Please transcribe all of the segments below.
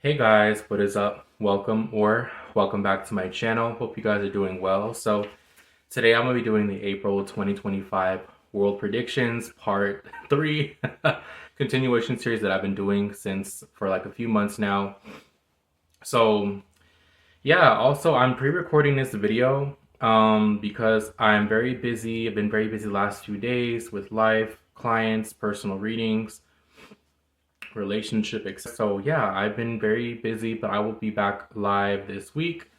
Hey guys, what is up? Welcome back to my channel. Hope you guys are doing well. So today I'm going to be doing the April 2025 World Predictions Part 3 continuation series that I've been doing since for like a few months now. So yeah, also I'm pre-recording this video because I'm very busy. I've been very busy the last few days with life, clients, personal readings, relationship, etc. So yeah, I've been very busy, but I will be back live this week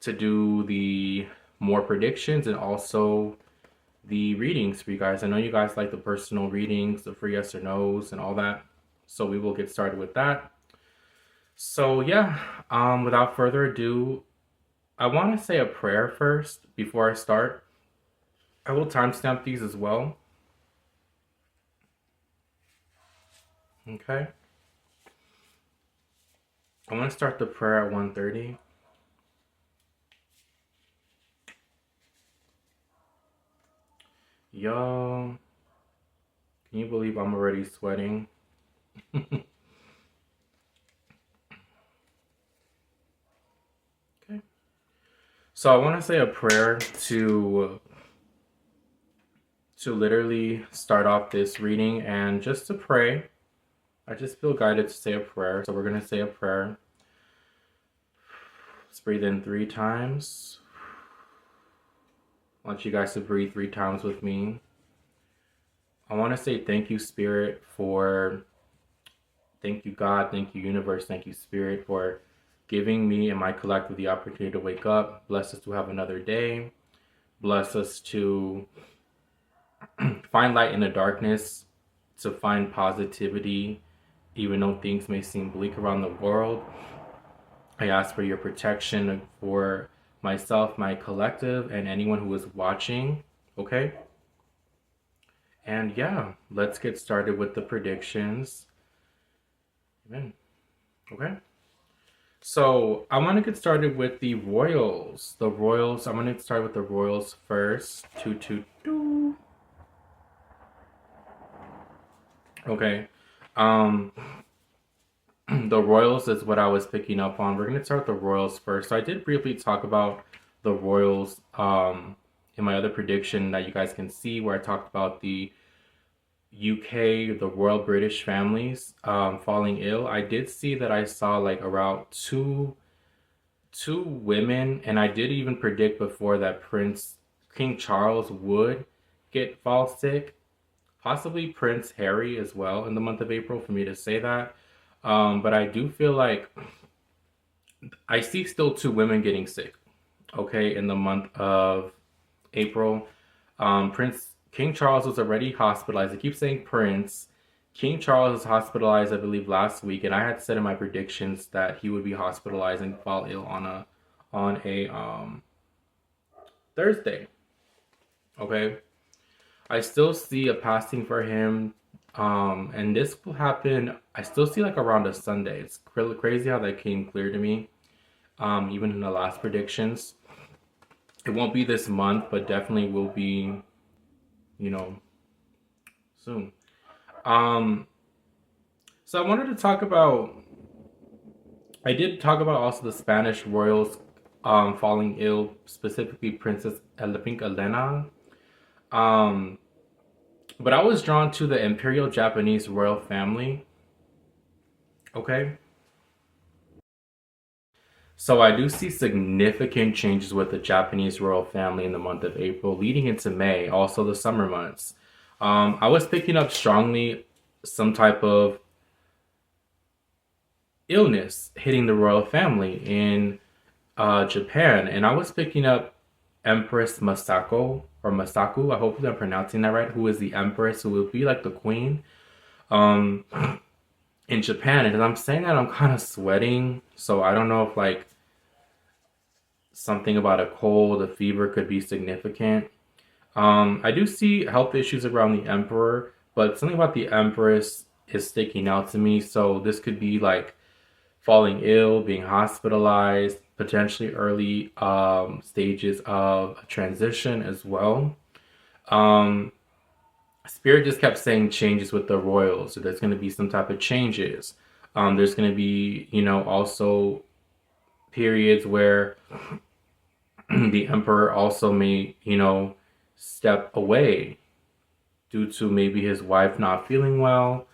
to do the more predictions and also the readings for you guys. I know you guys like the personal readings, the free yes or no's and all that. So we will get started with that. So yeah, without further ado, I want to say a prayer first before I start. I will timestamp these as well. Okay. I want to start the prayer at 1:30. Y'all, can you believe I'm already sweating? Okay. So I want to say a prayer to literally start off this reading and just to pray. I just feel guided to say a prayer. So we're going to say a prayer. Let's breathe in 3 times. I want you guys to breathe 3 times with me. I want to say thank you, Spirit, thank you, God, thank you, Universe, thank you, Spirit, for giving me and my collective the opportunity to wake up. Bless us to have another day. Bless us to find light in the darkness, to find positivity, even though things may seem bleak around the world. I ask for your protection for myself, my collective, and anyone who is watching. Okay? And yeah, let's get started with the predictions. Amen. Okay? So I want to get started with the Royals. The Royals, I'm going to start with the Royals first. Two. Okay. Um, the Royals is what I was picking up on. We're going to start with the Royals first. So I did briefly talk about the Royals in my other prediction that you guys can see, where I talked about the UK, the Royal British families falling ill. I did see that I saw like around two women, and I did even predict before that King Charles would fall sick, possibly Prince Harry as well in the month of April for me to say that. But I do feel like I see still two women getting sick, okay, in the month of April. Prince King Charles was already hospitalized. I keep saying Prince. King Charles was hospitalized, I believe, last week, and I had said in my predictions that he would be hospitalized and fall ill on a Thursday. Okay, I still see a passing for him, and this will happen. I still see like around a Sunday. It's crazy how that came clear to me. Even in the last predictions, it won't be this month, but definitely will be, you know, soon. Um, so I wanted to talk about. I did talk about also the Spanish royals falling ill, specifically Princess Elena. Um, but I was drawn to the Imperial Japanese royal family. Okay. So I do see significant changes with the Japanese royal family in the month of April, leading into May, also the summer months. I was picking up strongly some type of illness hitting the royal family in Japan, and I was picking up Empress Masako or Masaku. I hope I'm pronouncing that right. Who is the empress? Who will be like the queen um, in Japan? And as I'm saying that, I'm kind of sweating, so I don't know if like something about a cold, a fever could be significant. I do see health issues around the emperor, but something about the empress is sticking out to me. So this could be like falling ill, being hospitalized, potentially early stages of a transition as well. Um, Spirit just kept saying changes with the royals, so there's going to be some type of changes. There's going to be, also periods where the emperor also may, step away due to maybe his wife not feeling well.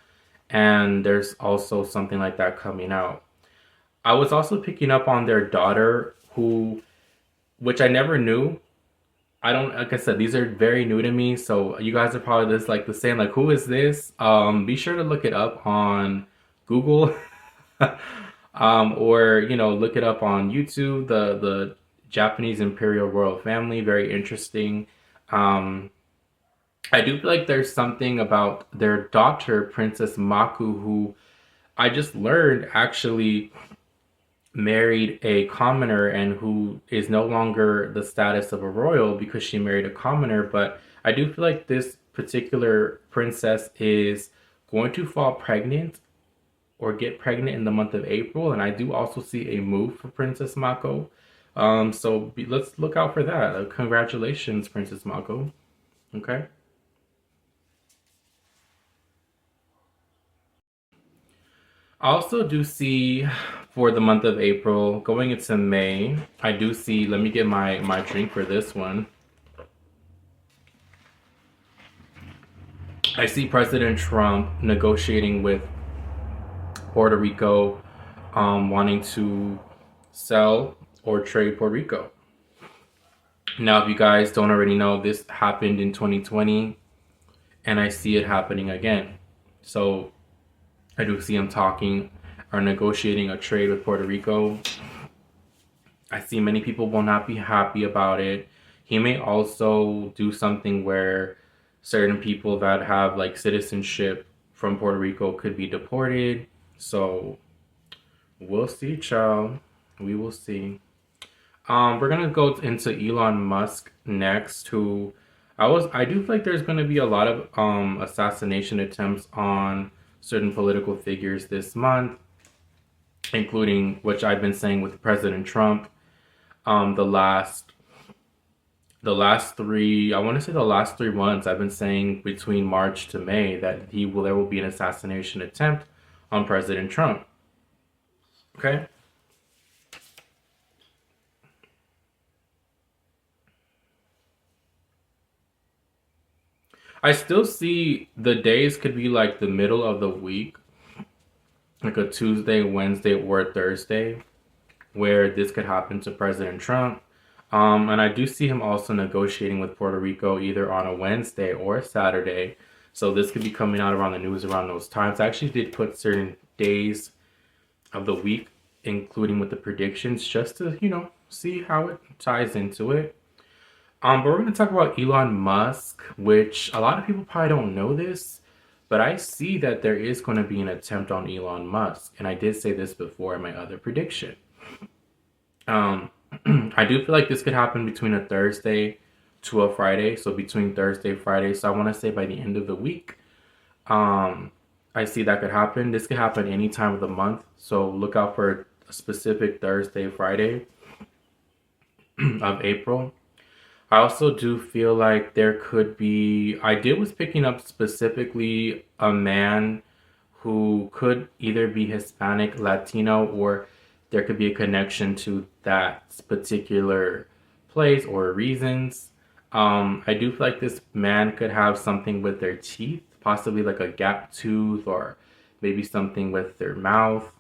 And there's also something like that coming out. I was also picking up on their daughter, which I never knew. I don't, like I said, these are very new to me. So you guys are probably just like the same, like, who is this? Be sure to look it up on Google. Or look it up on YouTube. The Japanese Imperial Royal Family, very interesting. Um, I do feel like there's something about their daughter, Princess Maku, who I just learned actually married a commoner and who is no longer the status of a royal because she married a commoner. But I do feel like this particular princess is going to fall pregnant or get pregnant in the month of April. And I do also see a move for Princess Mako. Let's look out for that. Congratulations, Princess Mako. Okay. I also do see for the month of April going into May. I do see. Let me get my drink for this one. I see President Trump negotiating with Puerto Rico, wanting to sell or trade Puerto Rico. Now, if you guys don't already know, this happened in 2020, and I see it happening again. So I do see him talking or negotiating a trade with Puerto Rico. I see many people will not be happy about it. He may also do something where certain people that have like citizenship from Puerto Rico could be deported. So we'll see, child. We will see. We're gonna go into Elon Musk next, who I do feel like there's gonna be a lot of assassination attempts on certain political figures this month, including which I've been saying with President Trump. Um, the last the last three, I want to say the last 3 months, I've been saying between March to May that there will be an assassination attempt on President Trump. Okay. I still see the days could be like the middle of the week, like a Tuesday, Wednesday, or a Thursday, where this could happen to President Trump. And I do see him also negotiating with Puerto Rico either on a Wednesday or a Saturday. So this could be coming out around the news around those times. I actually did put certain days of the week, including with the predictions, just to, see how it ties into it. But we're going to talk about Elon Musk, which a lot of people probably don't know this, but I see that there is going to be an attempt on Elon Musk. And I did say this before in my other prediction. Um, I do feel like this could happen between a Thursday to a Friday. So between Thursday, Friday. So I want to say by the end of the week. Um, I see that could happen. This could happen any time of the month. So look out for a specific Thursday, Friday of April. I also do feel like there could be, I did was picking up specifically a man who could either be Hispanic, Latino, or there could be a connection to that particular place or reasons. I do feel like this man could have something with their teeth, possibly like a gap tooth or maybe something with their mouth.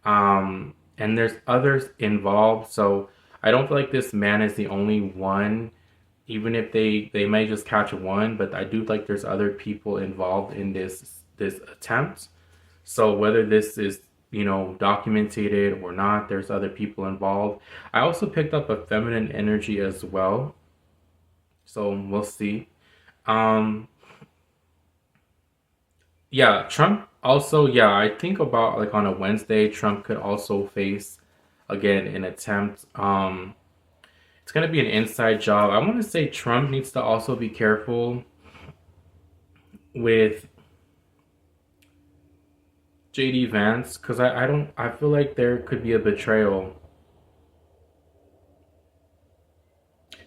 And there's others involved, so I don't feel like this man is the only one. Even if they may just catch one, but I do feel like there's other people involved in this attempt. So whether this is, documented or not, there's other people involved. I also picked up a feminine energy as well. So we'll see. Um, yeah, Trump also, yeah, I think about like on a Wednesday, Trump could also face again an attempt. It's gonna be an inside job. I want to say Trump needs to also be careful with JD Vance because I don't I feel like there could be a betrayal.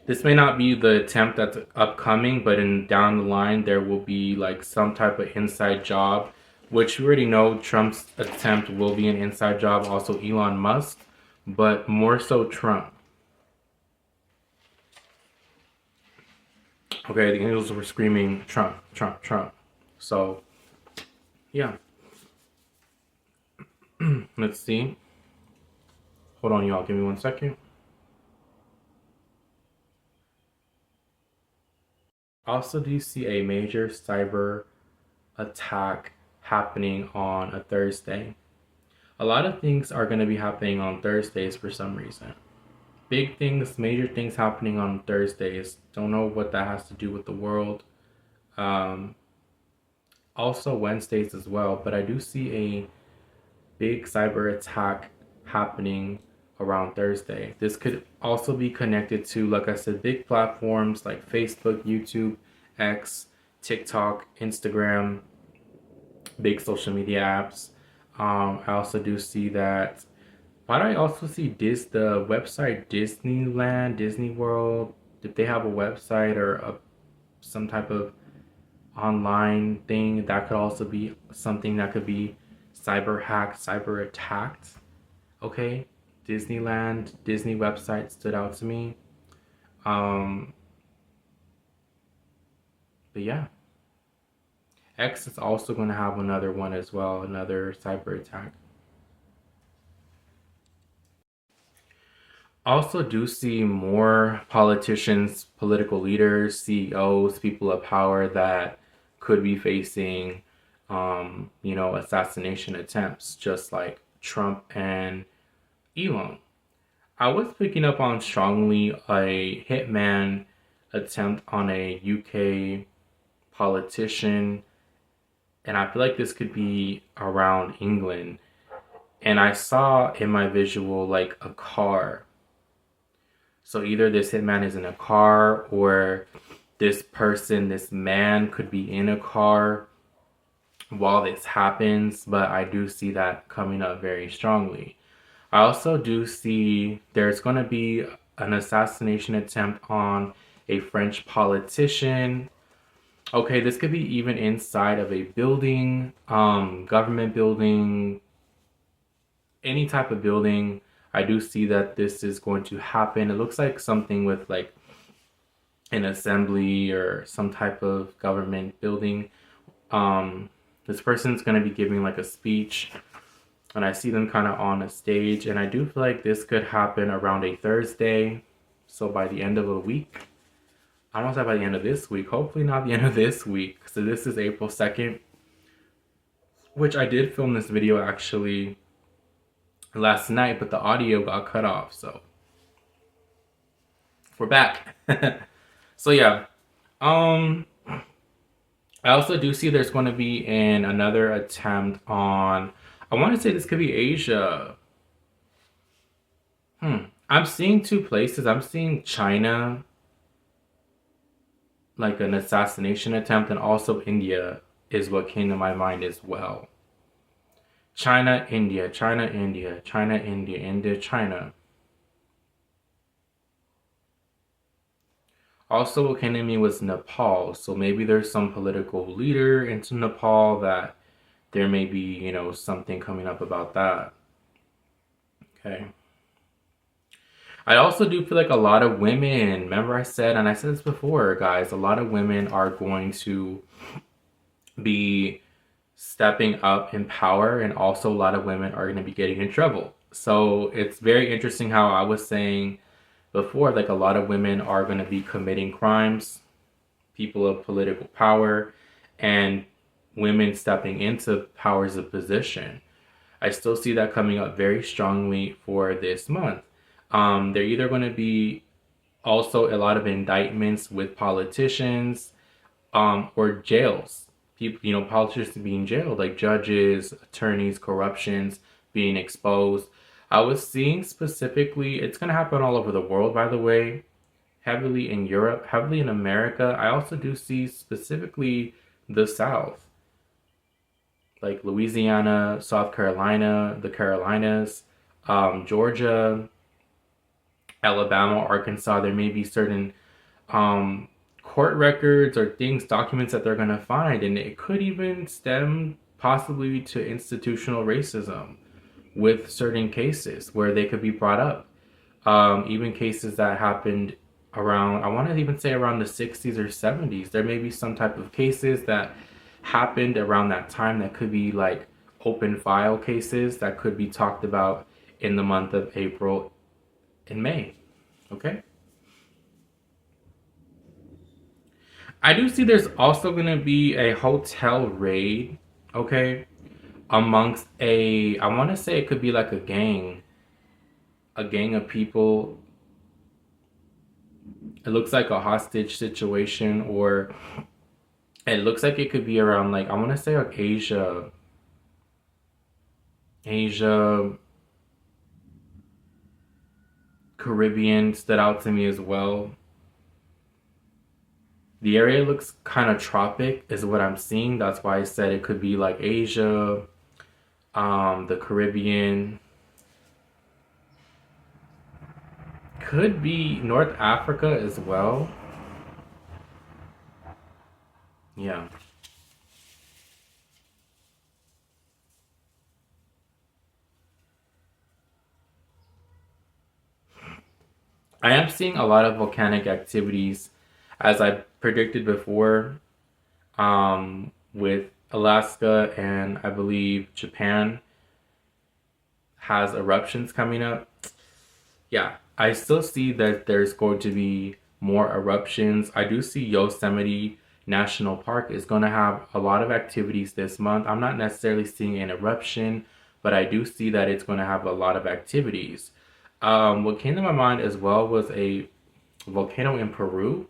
This may not be the attempt that's upcoming, but in down the line there will be like some type of inside job which we already know Trump's attempt will be an inside job, also Elon Musk, but more so Trump. Okay, the angels were screaming Trump, Trump, Trump. So, yeah. Let's see. Hold on, y'all. Give me 1 second. Also, do you see a major cyber attack happening on a Thursday? A lot of things are going to be happening on Thursdays for some reason. Big things, major things happening on Thursdays. Don't know what that has to do with the world. Um, Also Wednesdays as well, but I do see a big cyber attack happening around Thursday. This could also be connected to, like I said, big platforms like Facebook, YouTube, X, TikTok, Instagram, big social media apps. I also do see that. Why do I also see the website Disneyland, Disney World? If they have a website or some type of online thing, that could also be something that could be cyber hacked, cyber attacked. Okay, Disneyland, Disney website stood out to me. Um, but yeah, X is also going to have another one as well, another cyber attack. Also, do see more politicians, political leaders, CEOs, people of power that could be facing, assassination attempts, just like Trump and Elon. I was picking up on strongly a hitman attempt on a UK politician, and I feel like this could be around England. And I saw in my visual like a car. So either this hitman is in a car, or this person, this man could be in a car while this happens, but I do see that coming up very strongly. I also do see there's going to be an assassination attempt on a French politician. Okay, this could be even inside of a building, government building, any type of building. I do see that this is going to happen. It looks like something with like an assembly or some type of government building. Um, this person's going to be giving like a speech, and I see them kind of on a stage, and I do feel like this could happen around a Thursday. So by the end of a week, I don't say by the end of this week, hopefully not the end of this week. So this is April 2nd, which I did film this video actually last night, but the audio got cut off. So we're back. So yeah, I also do see there's going to be another attempt on, I want to say this could be Asia. I'm seeing two places. I'm seeing China, like an assassination attempt, and also India is what came to my mind as well. China, India, China, India, China, India, India, China. Also, what came to me was Nepal. So maybe there's some political leader into Nepal that there may be, something coming up about that. Okay. I also do feel like a lot of women, remember I said, and I said this before, guys, a lot of women are going to be stepping up in power, and also a lot of women are going to be getting in trouble. So it's very interesting how I was saying before, like a lot of women are going to be committing crimes, people of political power, and women stepping into powers of position. I still see that coming up very strongly for this month. They're either going to be also a lot of indictments with politicians, or jails. People, politicians being jailed, like judges, attorneys, corruptions being exposed. I was seeing specifically, it's going to happen all over the world, by the way, heavily in Europe, heavily in America. I also do see specifically the South, like Louisiana, South Carolina, the Carolinas, Georgia, Alabama, Arkansas. There may be certain court records or things, documents that they're going to find, and it could even stem possibly to institutional racism with certain cases where they could be brought up. Even cases that happened around, I want to even say around the 60s or 70s. There may be some type of cases that happened around that time that could be like open file cases that could be talked about in the month of April and May. Okay. I do see there's also going to be a hotel raid. Okay. Amongst I want to say it could be like a gang of people. It looks like a hostage situation, or it looks like it could be around like I want to say like Asia, Caribbean stood out to me as well. The area looks kind of tropic, is what I'm seeing. That's why I said it could be like Asia, the Caribbean, could be North Africa as well. Yeah. I am seeing a lot of volcanic activities, as I predicted before, with Alaska and I believe Japan has eruptions coming up. Yeah, I still see that there's going to be more eruptions. I do see Yosemite National Park is going to have a lot of activities this month. I'm not necessarily seeing an eruption, but I do see that it's going to have a lot of activities. What came to my mind as well was a volcano in Peru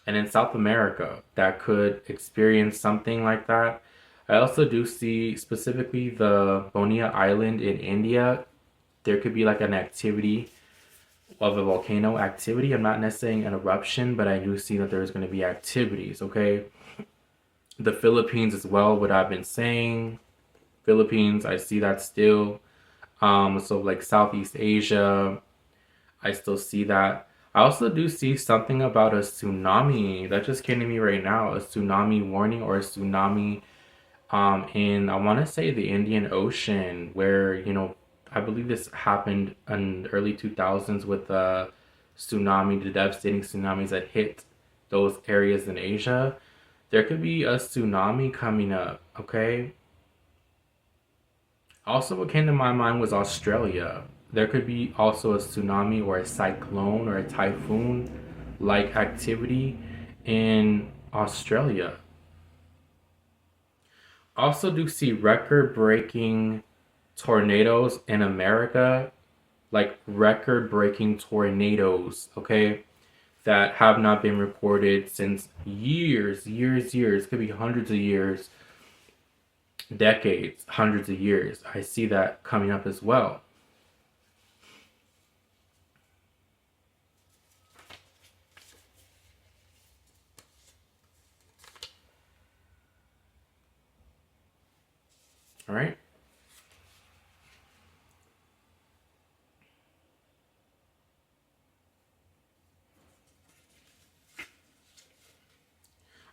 and in South America that could experience something like that. I also do see specifically the Bonia Island in India. There could be like an activity of a volcano activity. I'm not necessarily an eruption, but I do see that there's going to be activities. Okay, the Philippines as well. What I've been saying, Philippines, I see that still. So like Southeast Asia, I still see that. I also do see something about a tsunami that just came to me right now. A tsunami warning or a tsunami in I want to say the Indian Ocean, where I believe this happened in the early 2000s with the tsunami, the devastating tsunamis that hit those areas in Asia. There could be a tsunami coming up. Okay. Also, what came to my mind was Australia. There could be also a tsunami or a cyclone or a typhoon like activity in Australia. Also, do see record breaking tornadoes in America, like record breaking tornadoes, okay, that have not been recorded since years, could be hundreds of years, decades, hundreds of years. I see that coming up as well. All right.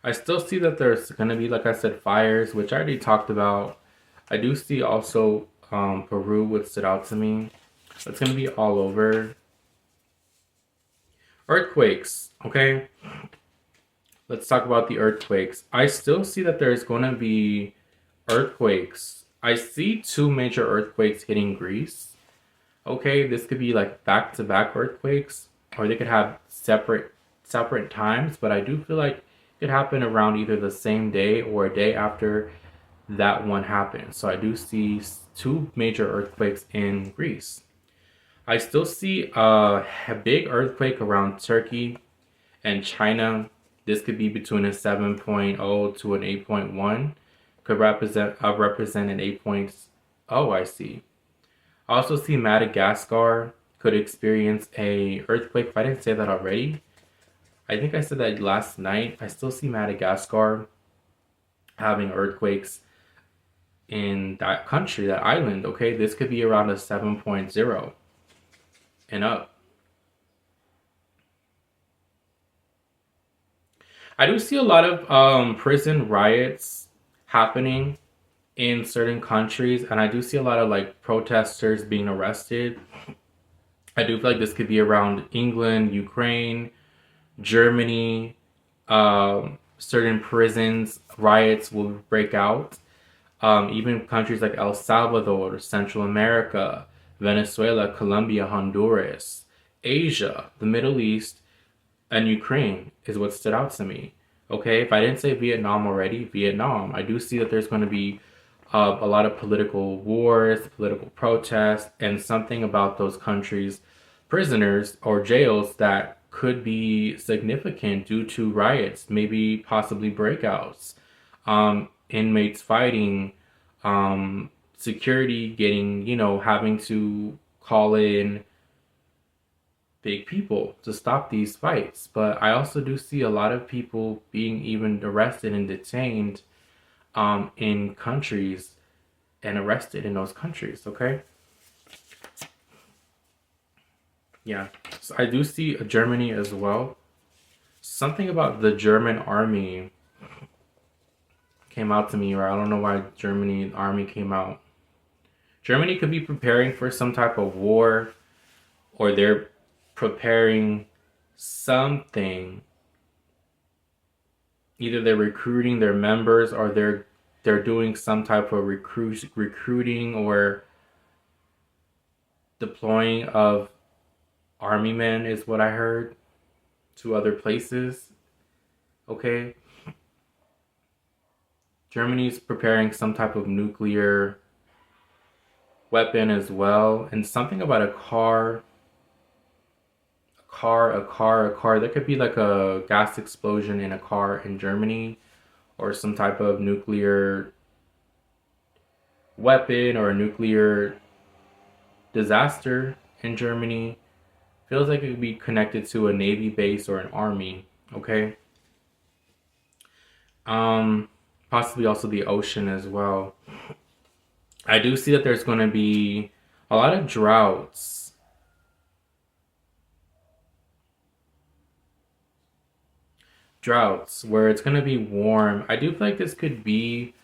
I still see that there's going to be, like I said, fires, which I already talked about. I do see also Peru, which stood out to me. It's going to be all over. Earthquakes, okay? Let's talk about the earthquakes. I still see that there's going to be earthquakes. I see two major earthquakes hitting Greece. Okay, this could be like back-to-back earthquakes, or they could have separate times, but I do feel like it could happen around either the same day or a day after that one happened. So I do see two major earthquakes in Greece. I still see a big earthquake around Turkey and China. This could be between a 7.0 to an 8.1. Could represent an 8.0. I see. I also see Madagascar could experience a earthquake. If I didn't say that already, I think I said that last night. I still see Madagascar having earthquakes in that country, that island. Okay, this could be around a 7.0 and up. I do see a lot of prison riots happening in certain countries, and I do see a lot of like protesters being arrested. I do feel like this could be around England, Ukraine, Germany, certain prisons, riots will break out. Even countries like El Salvador, Central America, Venezuela, Colombia, Honduras, Asia, the Middle East, and Ukraine is what stood out to me. Okay, if I didn't say Vietnam already, Vietnam, I do see that there's going to be a lot of political wars, political protests, and something about those countries' prisoners or jails that could be significant due to riots, maybe possibly breakouts, inmates fighting, security getting, having to call in big people to stop these fights. But I also do see a lot of people being even arrested and detained in countries and arrested in those countries. Okay. Yeah. So I do see Germany as well. Something about the German army came out to me, or I don't know why Germany army came out. Germany could be preparing for some type of war, or they're preparing something. Either they're recruiting their members, or they're doing some type of recruiting or deploying of army men is what I heard to other places. Okay. Germany's preparing some type of nuclear weapon as well, and something about a car. There could be like a gas explosion in a car in Germany, or some type of nuclear weapon or a nuclear disaster in Germany. Feels like it could be connected to a navy base or an army. Okay. Um, Possibly also the ocean as well. I do see that there's going to be a lot of droughts where it's going to be warm. I do feel like this could be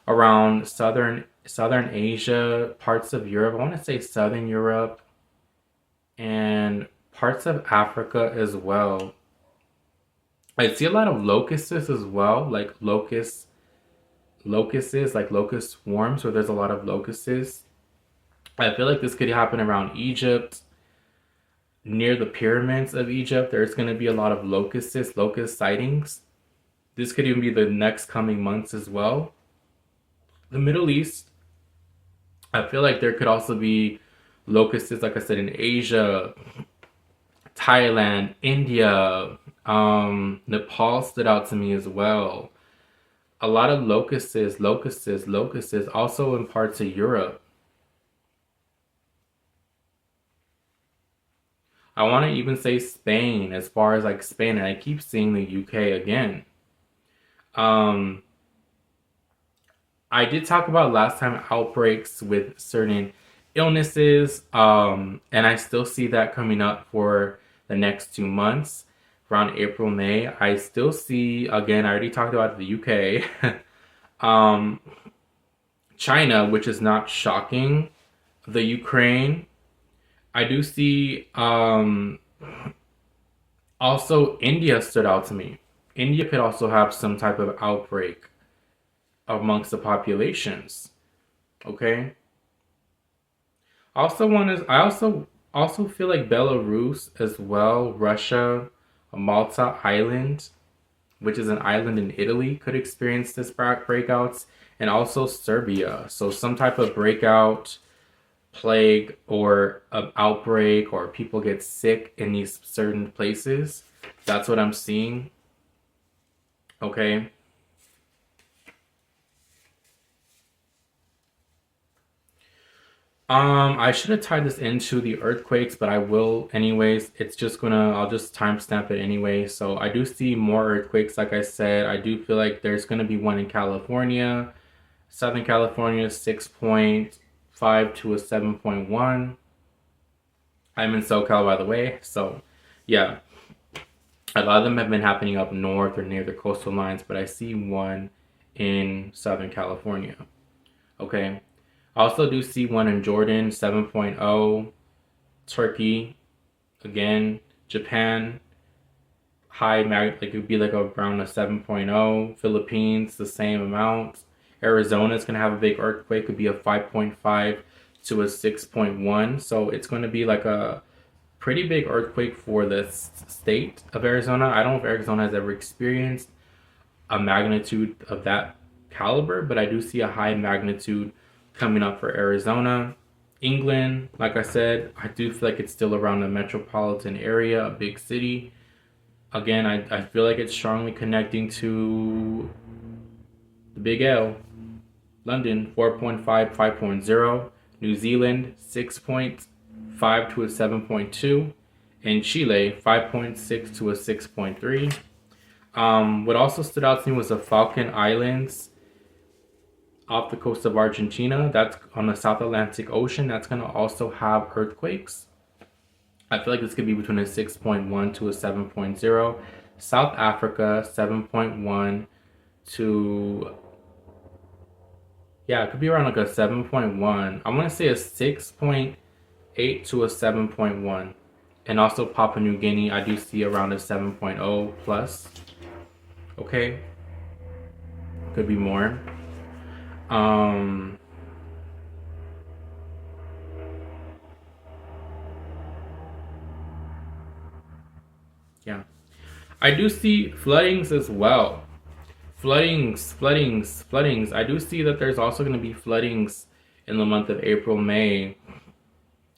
around southern Asia, parts of Europe. I want to say southern Europe and parts of Africa as well. I see a lot of locusts as well, like locusts, like locust swarms where there's a lot of locusts. I feel like this could happen around Egypt, near the pyramids of Egypt. There's going to be a lot of locust sightings. This could even be the next coming months as well. The Middle East, I feel like there could also be locusts, like I said, in Asia, Thailand, India, Nepal stood out to me as well. A lot of locusts, also in parts of Europe. I want to even say Spain, as far as like Spain, and I keep seeing the UK again. Um, I did talk about last time outbreaks with certain illnesses, and I still see that coming up for the next 2 months, around April, May. I still see, again, I already talked about the UK, um, China, which is not shocking, the Ukraine. I do see also India stood out to me. India could also have some type of outbreak amongst the populations. Okay. I also feel like Belarus as well, Russia, Malta Island, which is an island in Italy, could experience this breakouts, and also Serbia. So some type of breakout, plague, or outbreak, or people get sick in these certain places. That's what I'm seeing. Okay. I should have tied this into the earthquakes, but I will anyways. I'll just timestamp it anyway. So I do see more earthquakes, like I said. I do feel like there's gonna be one in California, Southern California, 6.5 to a 7.1. I'm in SoCal, by the way. So yeah, a lot of them have been happening up north or near the coastal lines, but I see one in Southern California. Okay. I also do see one in Jordan, 7.0. Turkey, again. Japan, high mag, like it would be like around a 7.0. Philippines, the same amount. Arizona is going to have a big earthquake, could be a 5.5 to a 6.1. So it's going to be like a pretty big earthquake for the state of Arizona. I don't know if Arizona has ever experienced a magnitude of that caliber, but I do see a high magnitude coming up for Arizona. England, like I said, I do feel like it's still around the metropolitan area, a big city. Again, I feel like it's strongly connecting to the big L. London, 4.5, 5.0. New Zealand, 6.5 to a 7.2. And Chile, 5.6 to a 6.3. What also stood out to me was the Falkland Islands off the coast of Argentina. That's on the South Atlantic Ocean. That's going to also have earthquakes. I feel like this could be between a 6.1 to a 7.0. South Africa, 7.1 to, yeah, it could be around like a 7.1. I want to say a 6.8 to a 7.1. And also Papua New Guinea, I do see around a 7.0 plus. Okay. Could be more. Um, yeah. I do see floodings as well. Floodings. I do see that there's also going to be floodings in the month of April, May.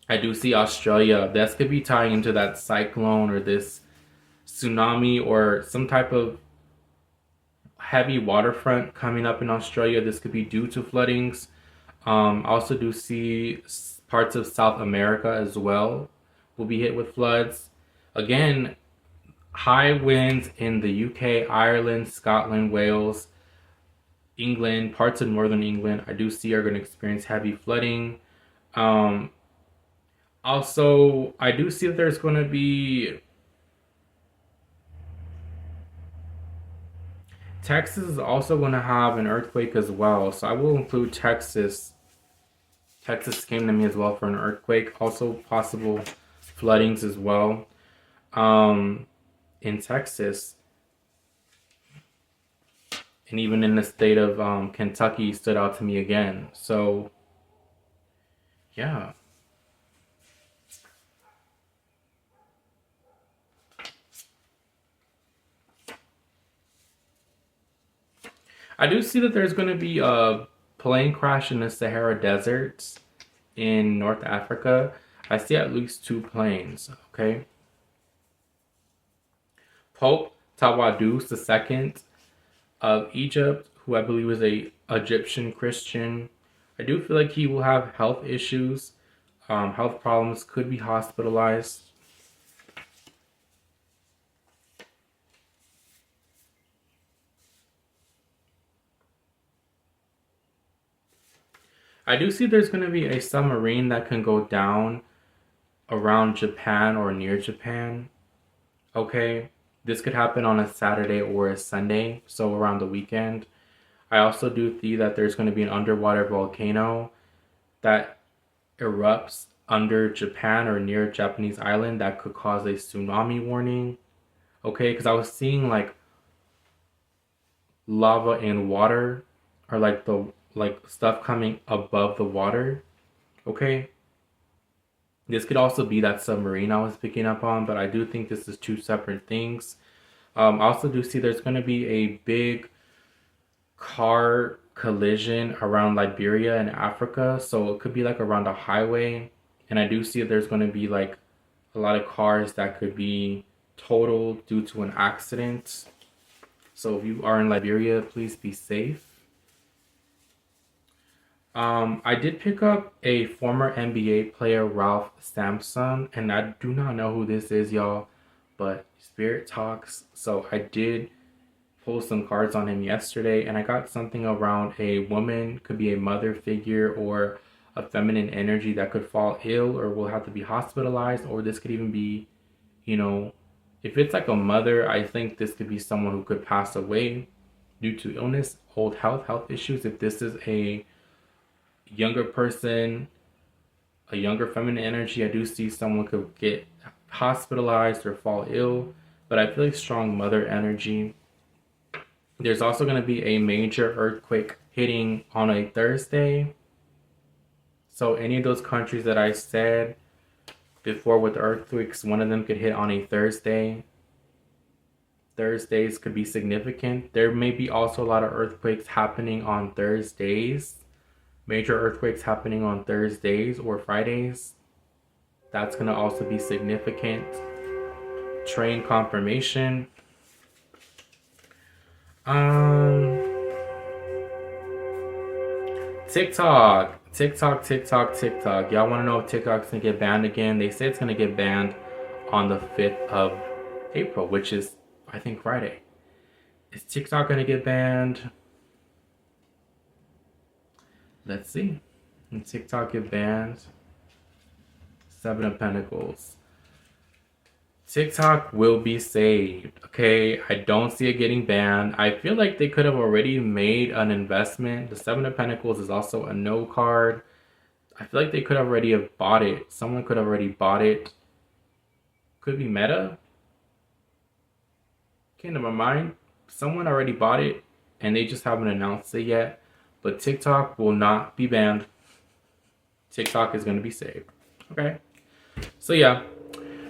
I do see Australia. This could be tying into that cyclone or this tsunami or some type of heavy waterfront coming up in Australia. This could be due to floodings. I also do see parts of South America as well will be hit with floods. Again, high winds in the UK, Ireland, Scotland, Wales, England, parts of northern England, I do see are going to experience heavy flooding. Um, Also, I do see that there's going to be. Texas is also going to have an earthquake as well. So I will include Texas. Texas came to me as well for an earthquake. Also, possible floodings as well. Um, in Texas, and even in the state of Kentucky stood out to me again. So, yeah. I do see that there's going to be a plane crash in the Sahara Desert in North Africa. I see at least two planes, okay? Pope Tawadus II of Egypt, who I believe is a Egyptian Christian. I do feel like he will have health issues, health problems, could be hospitalized. I do see there's going to be a submarine that can go down around Japan or near Japan. Okay, this could happen on a Saturday or a Sunday, so around the weekend. I also do see that there's going to be an underwater volcano that erupts under Japan or near a Japanese island that could cause a tsunami warning. Okay, because I was seeing like lava and water, or like the like stuff coming above the water. Okay, this could also be that submarine I was picking up on, but I do think this is two separate things. I also do see there's going to be a big car collision around Liberia and Africa, so it could be like around a highway. And I do see that there's going to be like a lot of cars that could be totaled due to an accident. So if you are in Liberia, please be safe. I did pick up a former NBA player, Ralph Sampson, and I do not know who this is, y'all, but Spirit talks. So I did pull some cards on him yesterday, and I got something around a woman, could be a mother figure or a feminine energy that could fall ill or will have to be hospitalized, or this could even be, you know, if it's like a mother, I think this could be someone who could pass away due to illness, old health issues. If this is a younger person, a younger feminine energy. I do see someone could get hospitalized or fall ill, but I feel like strong mother energy. There's also going to be a major earthquake hitting on a Thursday. So any of those countries that I said before with earthquakes, one of them could hit on a Thursday. Thursdays could be significant. There may be also a lot of earthquakes happening on Thursdays. Major earthquakes happening on Thursdays or Fridays. That's going to also be significant. Train confirmation. TikTok. Y'all want to know if TikTok's going to get banned again? They say it's going to get banned on the 5th of April, which is, I think, Friday. Is TikTok going to get banned? Let's see. When TikTok get banned? 7 of Pentacles. TikTok will be saved, okay? I don't see it getting banned. I feel like they could have already made an investment. The 7 of Pentacles is also a no card. I feel like they could already have bought it. Someone could have already bought it. Could be Meta. Came to my mind. Someone already bought it and they just haven't announced it yet. But TikTok will not be banned. TikTok is going to be saved. Okay? So yeah,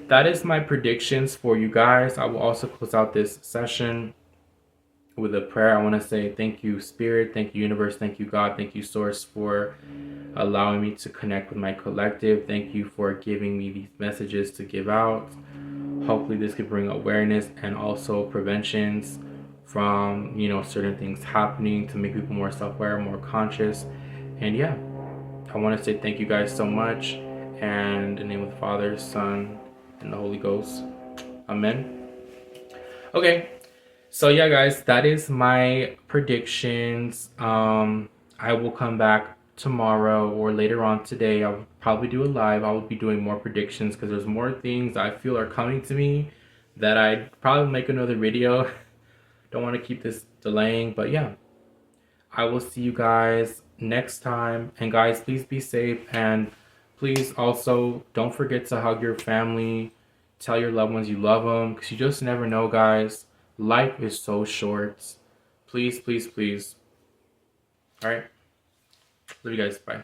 that is my predictions for you guys. I will also close out this session with a prayer. I want to say thank you, Spirit. Thank you, Universe. Thank you, God. Thank you, Source, for allowing me to connect with my collective. Thank you for giving me these messages to give out. Hopefully this could bring awareness and also preventions from, certain things happening to make people more self-aware, more conscious. And yeah, I want to say thank you guys so much. And in the name of the Father, Son, and the Holy Ghost. Amen. Okay. So yeah, guys, that is my predictions. I will come back tomorrow or later on today. I'll probably do a live. I will be doing more predictions because there's more things I feel are coming to me that I'd probably make another video. Don't want to keep this delaying, but yeah, I will see you guys next time. And guys, please be safe, and please also don't forget to hug your family. Tell your loved ones you love them, because you just never know, guys. Life is so short. Please, please, please. All right. Love you guys. Bye.